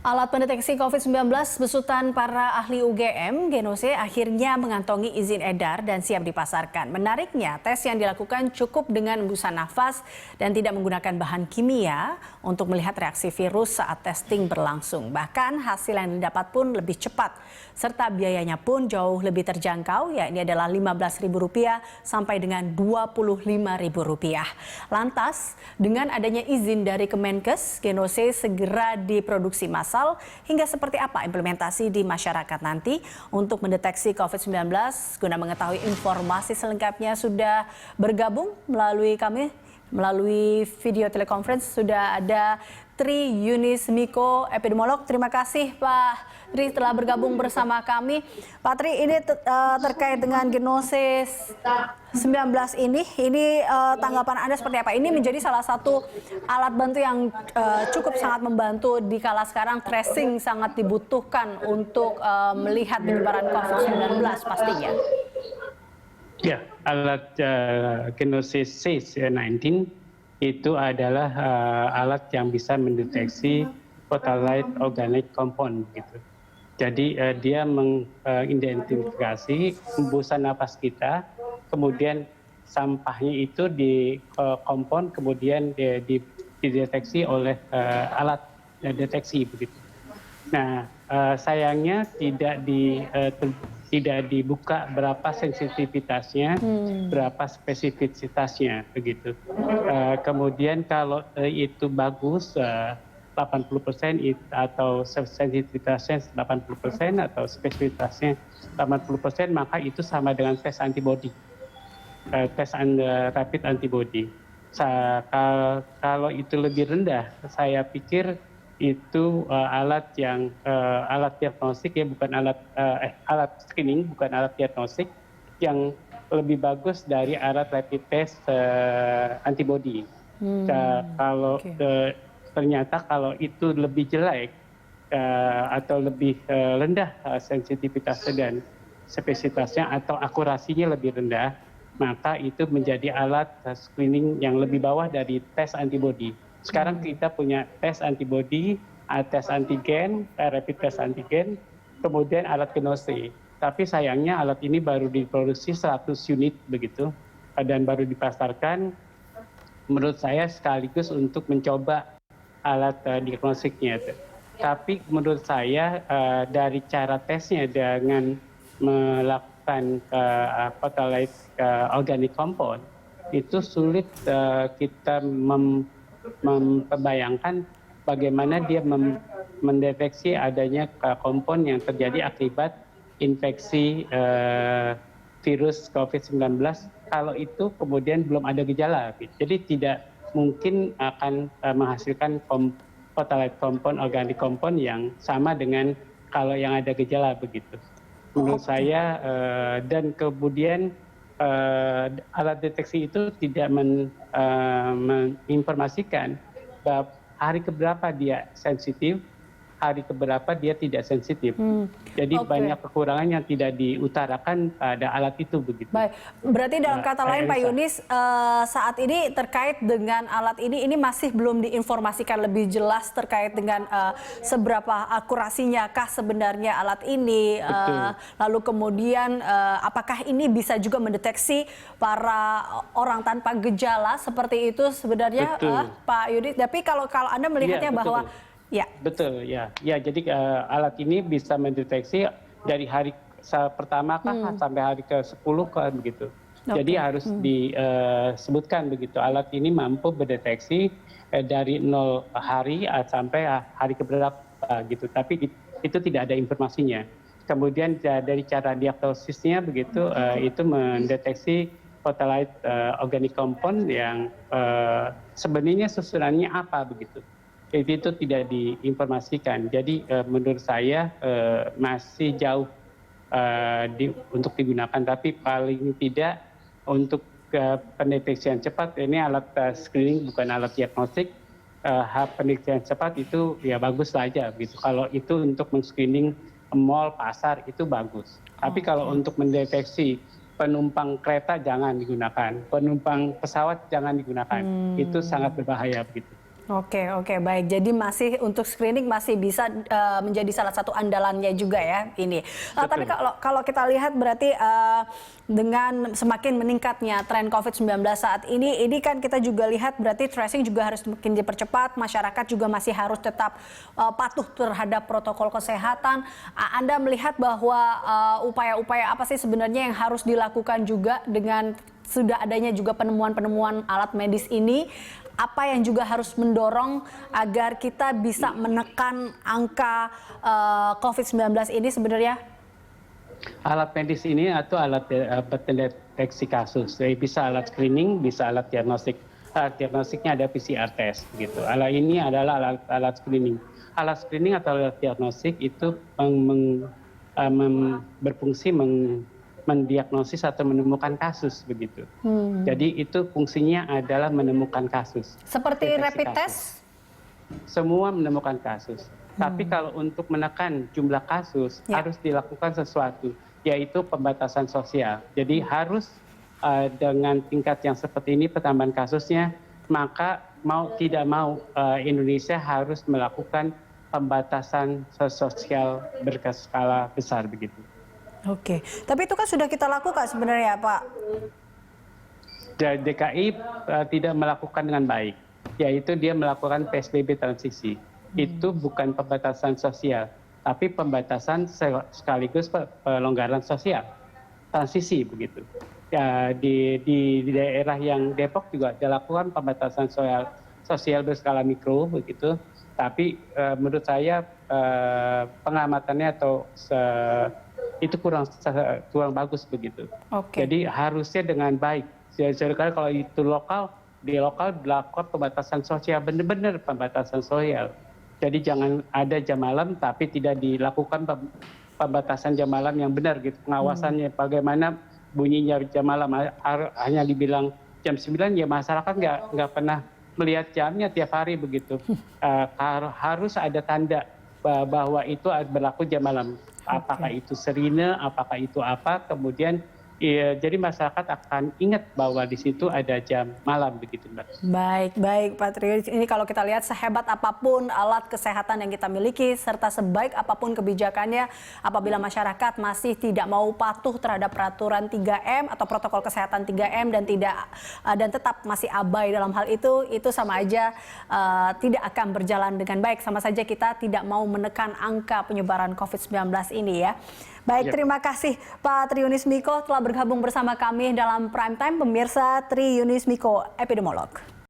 Alat pendeteksi COVID-19 besutan para ahli UGM, Genose akhirnya mengantongi izin edar dan siap dipasarkan. Menariknya, tes yang dilakukan cukup dengan hembusan nafas dan tidak menggunakan bahan kimia untuk melihat reaksi virus saat testing berlangsung. Bahkan hasil yang didapat pun lebih cepat, serta biayanya pun jauh lebih terjangkau, yakni adalah Rp15.000 sampai dengan Rp25.000. Lantas, dengan adanya izin dari Kemenkes, Genose segera diproduksi massal. Hingga seperti apa implementasi di masyarakat nanti untuk mendeteksi COVID-19? Guna mengetahui informasi selengkapnya sudah bergabung melalui video telekonferensi sudah ada Tri Yunis Miko, epidemiolog. Terima kasih Pak Tri telah bergabung bersama kami. Pak Tri, ini terkait dengan Genose 19 ini tanggapan Anda seperti apa? Ini menjadi salah satu alat bantu yang cukup sangat membantu di kala sekarang tracing sangat dibutuhkan untuk melihat penyebaran COVID-19 pastinya. Ya, alat Genose 19 itu adalah alat yang bisa mendeteksi volatile organic compound gitu. Jadi dia mengidentifikasi hembusan napas kita, kemudian sampahnya itu di kompon, kemudian dideteksi oleh alat deteksi begitu. Nah, sayangnya tidak dibuka berapa sensitivitasnya, berapa spesifisitasnya begitu. Kemudian kalau itu bagus 80% atau sensitivitasnya 80% atau spesifitasnya 80%, maka itu sama dengan tes antibody, tes rapid antibody. Kalau itu lebih rendah, saya pikir itu alat diagnostik ya, bukan alat screening, bukan alat diagnostik, yang lebih bagus dari alat rapid test antibody. Ternyata kalau itu lebih jelek atau lebih rendah sensitivitasnya dan spesifitasnya atau akurasinya lebih rendah, maka itu menjadi alat screening yang lebih bawah dari tes antibody. Sekarang kita punya tes antibody, tes antigen, rapid test antigen, kemudian alat Genose. Tapi sayangnya alat ini baru diproduksi 100 unit begitu dan baru dipasarkan. Menurut saya sekaligus untuk mencoba alat diagnosiknya. Tapi menurut saya dari cara tesnya dengan melakukan volatile organic compound itu sulit kita membayangkan bagaimana dia mendeteksi adanya kompon yang terjadi akibat infeksi virus COVID-19 kalau itu kemudian belum ada gejala. Jadi tidak mungkin akan menghasilkan volatile compound, organic compound yang sama dengan kalau yang ada gejala begitu. Menurut saya dan kemudian alat deteksi itu tidak menginformasikan hari keberapa dia sensitif, hari keberapa dia tidak sensitif. Jadi banyak kekurangan yang tidak diutarakan pada alat itu begitu. Baik, berarti dalam kata lain Pak Yunis, saat ini terkait dengan alat ini masih belum diinformasikan lebih jelas terkait dengan seberapa akurasinya kah sebenarnya alat ini, lalu kemudian apakah ini bisa juga mendeteksi para orang tanpa gejala seperti itu sebenarnya Pak Yunis. Tapi kalau Anda melihatnya bahwa ya. Betul, ya. Ya, jadi alat ini bisa mendeteksi dari hari pertama sampai hari ke-10 kan begitu. Jadi harus disebutkan begitu. Alat ini mampu mendeteksi dari 0 hari sampai hari keberapa gitu. Tapi itu tidak ada informasinya. Kemudian dari cara diagnosisnya begitu, itu mendeteksi volatile organic compound yang sebenarnya susunannya apa begitu. Itu tidak diinformasikan. Jadi menurut saya masih jauh untuk digunakan. Tapi paling tidak untuk pendeteksian cepat, ini alat screening bukan alat diagnostik. Pendeteksian cepat itu ya bagus saja gitu. Kalau itu untuk men-screening mall, pasar itu bagus. Tapi kalau untuk mendeteksi penumpang kereta jangan digunakan, penumpang pesawat jangan digunakan. Itu sangat berbahaya begitu. Oke, baik. Jadi masih untuk screening masih bisa menjadi salah satu andalannya juga ya ini. Tapi kalau kita lihat berarti dengan semakin meningkatnya tren COVID-19 saat ini kan kita juga lihat berarti tracing juga harus makin dipercepat, masyarakat juga masih harus tetap patuh terhadap protokol kesehatan. Anda melihat bahwa upaya-upaya apa sih sebenarnya yang harus dilakukan juga dengan sudah adanya juga penemuan-penemuan alat medis ini? Apa yang juga harus mendorong agar kita bisa menekan angka COVID-19 ini sebenarnya? Alat medis ini atau alat pendeteksi kasus. Jadi bisa alat screening, bisa alat diagnostik. Alat diagnostiknya ada PCR test gitu. Alat ini adalah alat screening. Alat screening atau alat diagnostik itu berfungsi mendiagnosis atau menemukan kasus begitu. Jadi itu fungsinya adalah menemukan kasus. Seperti rapid test? Semua menemukan kasus. Tapi kalau untuk menekan jumlah kasus harus dilakukan sesuatu, yaitu pembatasan sosial. Jadi harus dengan tingkat yang seperti ini pertambahan kasusnya, maka mau tidak mau Indonesia harus melakukan pembatasan sosial berskala besar begitu. Oke, tapi itu kan sudah kita lakukan sebenarnya Pak. DKI tidak melakukan dengan baik, yaitu dia melakukan PSBB transisi. Itu bukan pembatasan sosial, tapi pembatasan sekaligus pelonggaran sosial, transisi begitu. Ya, di daerah yang Depok juga dilakukan pembatasan sosial berskala mikro begitu, tapi menurut saya pengamatannya atau itu kurang bagus begitu. Jadi harusnya dengan baik. Jadi kalau itu di lokal dilakukan pembatasan sosial, benar-benar pembatasan sosial. Jadi jangan ada jam malam tapi tidak dilakukan pembatasan jam malam yang benar gitu. Pengawasannya bagaimana bunyinya jam malam hanya dibilang jam 9 ya masyarakat nggak pernah melihat jamnya tiap hari begitu. Harus ada tanda bahwa itu berlaku jam malam. Apakah itu sirine, apakah itu apa, kemudian jadi masyarakat akan ingat bahwa di situ ada jam malam begitu Mbak. Baik Pak Triunis. Ini kalau kita lihat sehebat apapun alat kesehatan yang kita miliki serta sebaik apapun kebijakannya, apabila masyarakat masih tidak mau patuh terhadap peraturan 3M atau protokol kesehatan 3M dan tetap masih abai dalam hal itu sama aja tidak akan berjalan dengan baik. Sama saja kita tidak mau menekan angka penyebaran COVID-19 ini ya. Baik, terima kasih Pak Triunis Miko telah bergabung bersama kami dalam Prime Time. Pemirsa, Triunis Miko, epidemiolog.